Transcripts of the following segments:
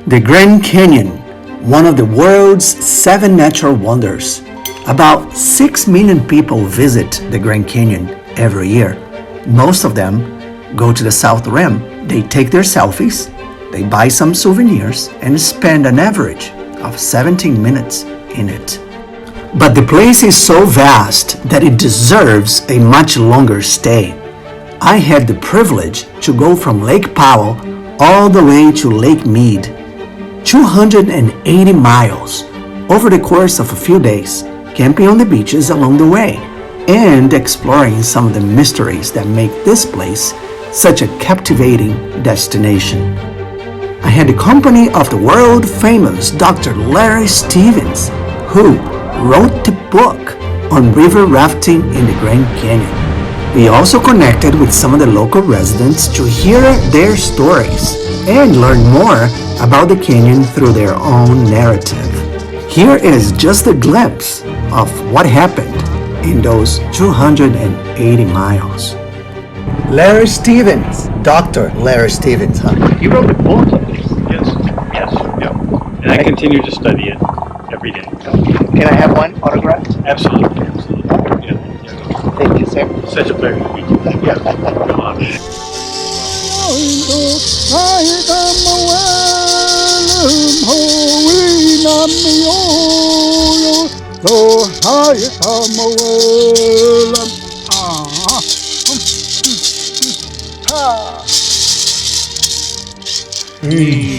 The Grand Canyon, one of the world's 7 natural wonders. About 6 million people visit the Grand Canyon every year. Most of them go to the South Rim. They take their selfies, they buy some souvenirs, and spend an average of 17 minutes in it. But the place is so vast that it deserves a much longer stay. I had the privilege to go from Lake Powell all the way to Lake Mead, 280 miles over the course of a few days, camping on the beaches along the way and exploring some of the mysteries that make this place such a captivating destination. I had the company of the world-famous Dr. Larry Stevens, who wrote the book on river rafting in the Grand Canyon. We also connected with some of the local residents to hear their stories and learn more about the canyon through their own narrative. Here is just a glimpse of what happened in those 280 miles. Larry Stevens, Dr. Larry Stevens, huh? You wrote a book of this? Yes, yeah. And I continue to study it every day. Can I have one autograph? Absolutely. Yeah. Thank you, sir. Such a pleasure to meet you. Yeah. Come on.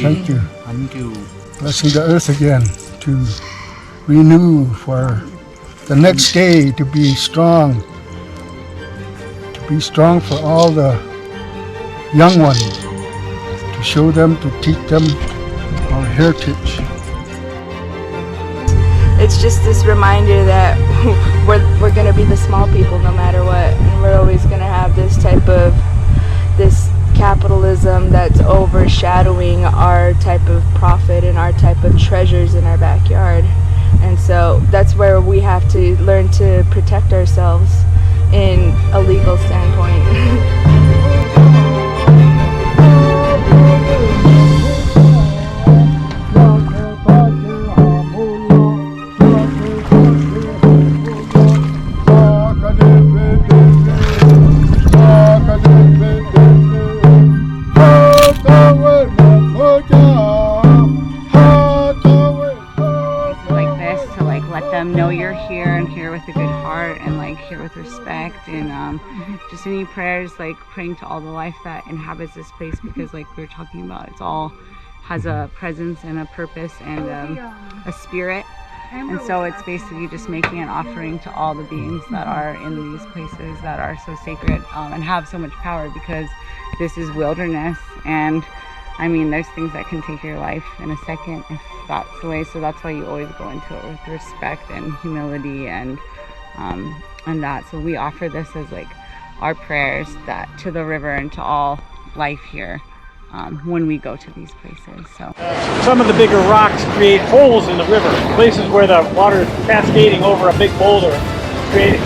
Thank you. Blessing the earth again to renew for the next day, to be strong for all the young ones, to show them, to teach them our heritage. It's just this reminder that we're going to be the small people no matter what, and we're always going to have this type of capitalism that's overshadowing our type of profit and our type of treasures in our backyard. And so that's where we have to learn to protect ourselves in a legal standpoint. Know you're here and here with a good heart and here with respect, and just any prayers praying to all the life that inhabits this place, because we were talking about, it's all has a presence and a purpose and a spirit, and so it's basically just making an offering to all the beings that are in these places that are so sacred and have so much power, because this is wilderness, and I mean, there's things that can take your life in a second if that's the way. So that's why you always go into it with respect and humility and that. So we offer this as our prayers that to the river and to all life here when we go to these places. So Some of the bigger rocks create holes in the river, places where the water is cascading over a big boulder, creating.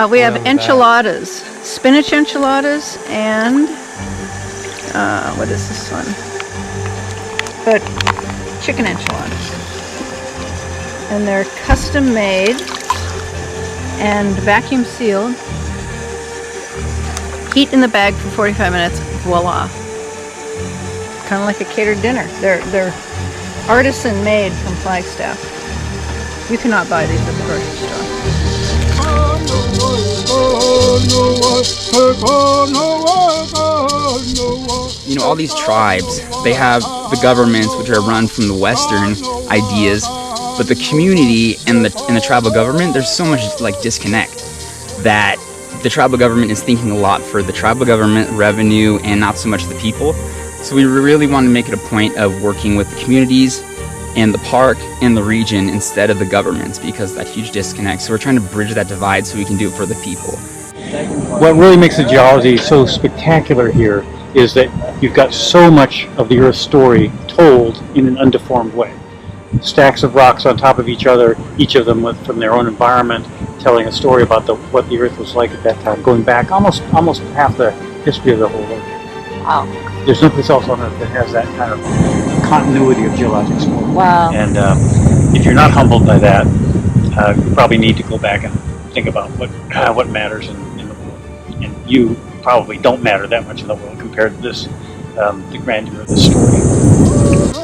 We have enchiladas, spinach enchiladas, and what is this one? Chicken enchiladas. And they're custom made and vacuum sealed. Heat in the bag for 45 minutes, voila. Kind of like a catered dinner. They're artisan made from Flagstaff. You cannot buy these at the grocery store. You know, all these tribes, they have the governments which are run from the Western ideas, But the community and the tribal government, there's so much like disconnect that the tribal government is thinking a lot for the tribal government revenue and not so much the people. So we really want to make it a point of working with the communities and the park and the region instead of the governments, because that huge disconnect. So we're trying to bridge that divide so we can do it for the people. What really makes the geology so spectacular here is that you've got so much of the Earth's story told in an undeformed way. Stacks of rocks on top of each other, each of them from their own environment, telling a story about what the Earth was like at that time, going back almost half the history of the whole Earth. Wow. There's no place else on Earth that has that kind of continuity of geologic story. Wow. And if you're not humbled by that, you probably need to go back and think about what matters in the world. And you probably don't matter that much in the world compared to this, the grandeur of this story.